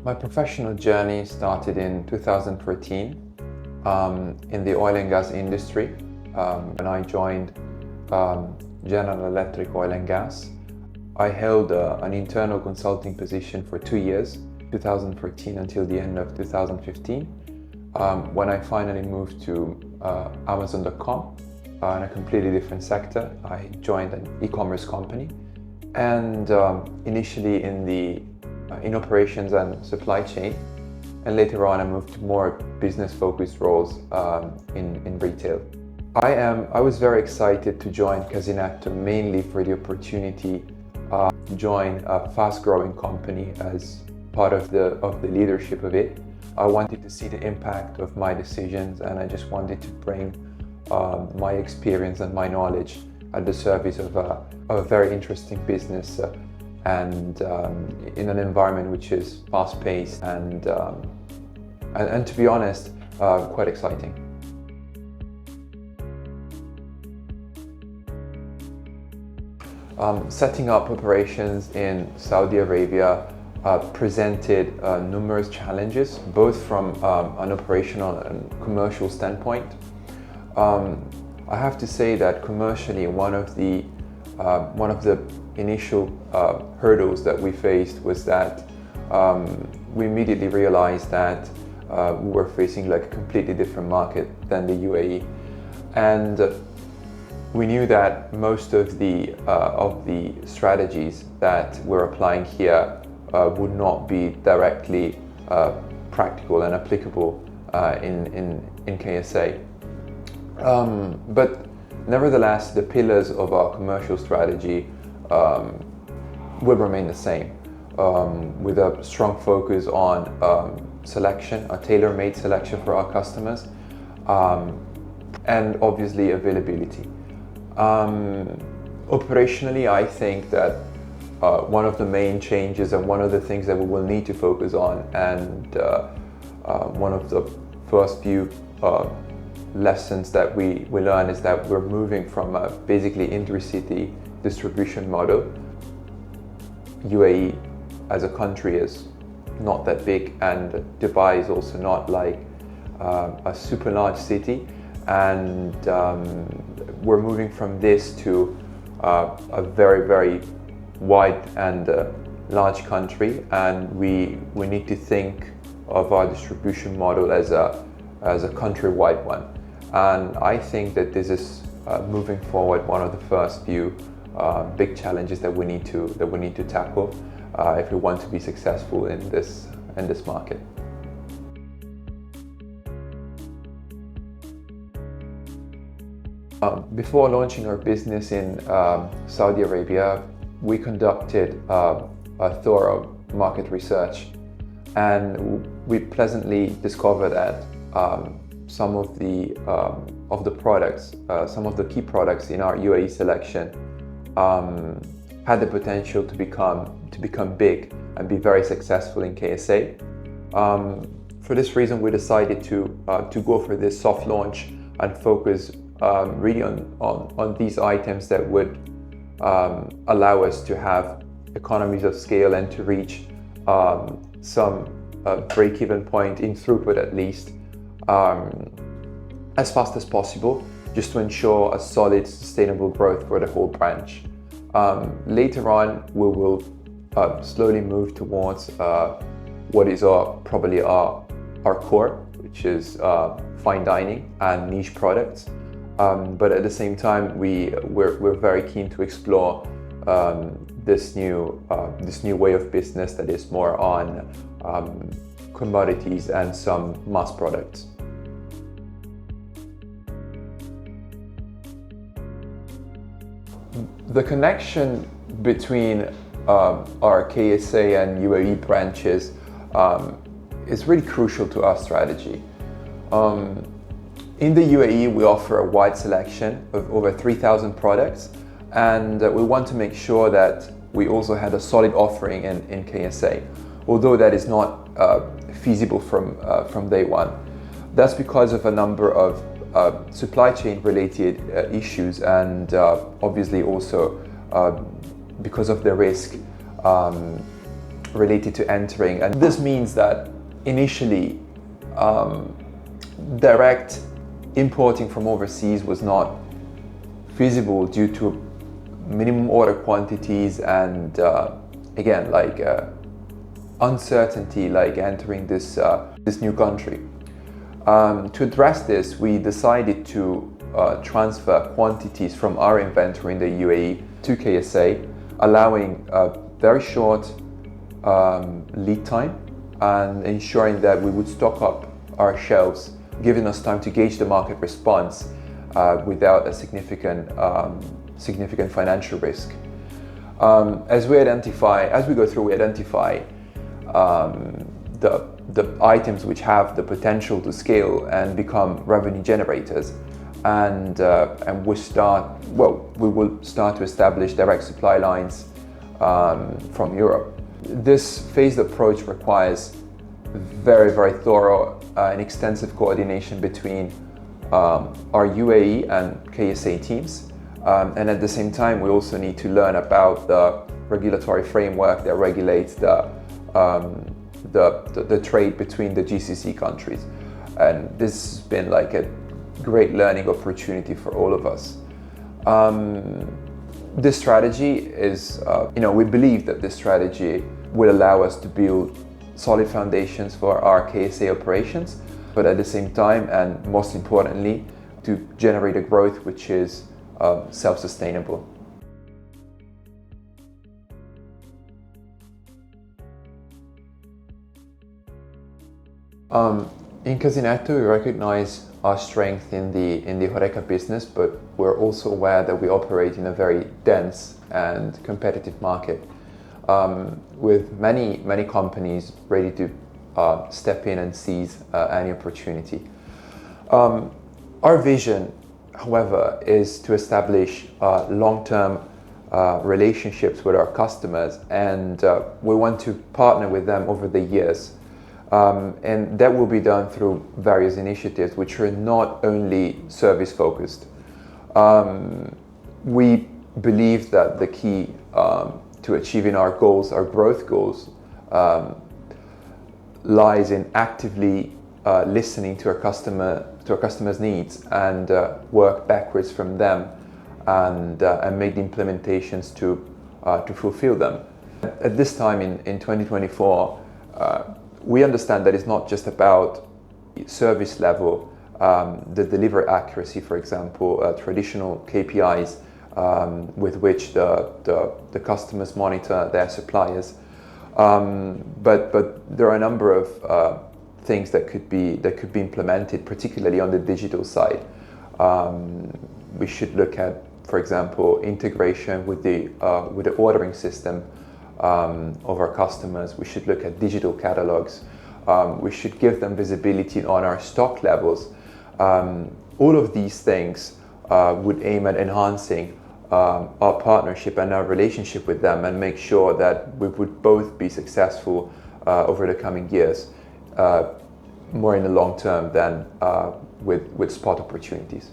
My professional journey started in 2013 in the oil and gas industry when I joined General Electric Oil and Gas. I held an internal consulting position for 2 years, 2014 until the end of 2015, when I finally moved to Amazon.com in a completely different sector. I joined an e-commerce company and initially in operations and supply chain, and later on I moved to more business-focused roles in retail. I was very excited to join Casinetto mainly for the opportunity to join a fast-growing company as part of the leadership of it. I wanted to see the impact of my decisions, and I just wanted to bring my experience and my knowledge at the service of a very interesting business and in an environment which is fast-paced and to be honest, quite exciting. Setting up operations in Saudi Arabia presented numerous challenges, both from an operational and commercial standpoint. I have to say that commercially, one of the initial hurdles that we faced was that we immediately realized that we were facing like a completely different market than the UAE, and we knew that most of the strategies that we're applying here would not be directly practical and applicable in KSA. But nevertheless, the pillars of our commercial strategy will remain the same, with a strong focus on selection, a tailor-made selection for our customers, and obviously availability. Operationally, I think that one of the main changes and one of the things that we will need to focus on, and one of the first few lessons that we learn, is that we're moving from a basically intracity distribution model. UAE as a country is not that big, and Dubai is also not like a super large city, and we're moving from this to a very, very wide and large country, and we need to think of our distribution model as a countrywide one. And I think that this is moving forward one of the first few big challenges that we need to tackle if we want to be successful in this market. Before launching our business in Saudi Arabia, we conducted a thorough market research, and we pleasantly discovered that some of the products, some of the key products in our UAE selection had the potential to become big and be very successful in KSA. For this reason, we decided to go for this soft launch and focus really on these items that would allow us to have economies of scale and to reach some break-even point in throughput, at least, as fast as possible, just to ensure a solid, sustainable growth for the whole branch. Later on, we will slowly move towards what is probably our core, which is fine dining and niche products. But at the same time, we're very keen to explore this new way of business that is more on commodities and some mass products. The connection between our KSA and UAE branches is really crucial to our strategy. In the UAE, we offer a wide selection of over 3,000 products, and we want to make sure that we also had a solid offering in KSA, although that is not feasible from day one. That's because of a number of supply chain related issues, and obviously also because of the risk related to entering. And this means that initially direct importing from overseas was not feasible due to minimum order quantities and again, like uncertainty, like entering this new country. To address this, we decided to transfer quantities from our inventory in the UAE to KSA, allowing a very short lead time and ensuring that we would stock up our shelves, giving us time to gauge the market response without a significant financial risk. As we go through, we identify the items which have the potential to scale and become revenue generators, and we will start to establish direct supply lines from Europe. This phased approach requires very, very thorough and extensive coordination between our UAE and KSA teams. And at the same time, we also need to learn about the regulatory framework that regulates the trade between the GCC countries. And this has been like a great learning opportunity for all of us. This strategy is, we believe that this strategy will allow us to build solid foundations for our KSA operations, but at the same time, and most importantly, to generate a growth which is self-sustainable. In Casinetto, we recognize our strength in the HoReCa business, but we're also aware that we operate in a very dense and competitive market, with many companies ready to step in and seize any opportunity. Our vision, however, is to establish long-term relationships with our customers, and we want to partner with them over the years. And that will be done through various initiatives which are not only service focused. We believe that the key to achieving our goals, our growth goals, lies in actively listening to our customers' needs and work backwards from them and make the implementations to fulfill them. At this time in 2024, we understand that it's not just about service level, the delivery accuracy, for example, traditional KPIs with which the customers monitor their suppliers. But there are a number of things that could be implemented, particularly on the digital side. We should look at, for example, integration with the ordering system of our customers. We should look at digital catalogs. We should give them visibility on our stock levels. All of these things would aim at enhancing our partnership and our relationship with them, and make sure that we would both be successful over the coming years, more in the long term than with spot opportunities.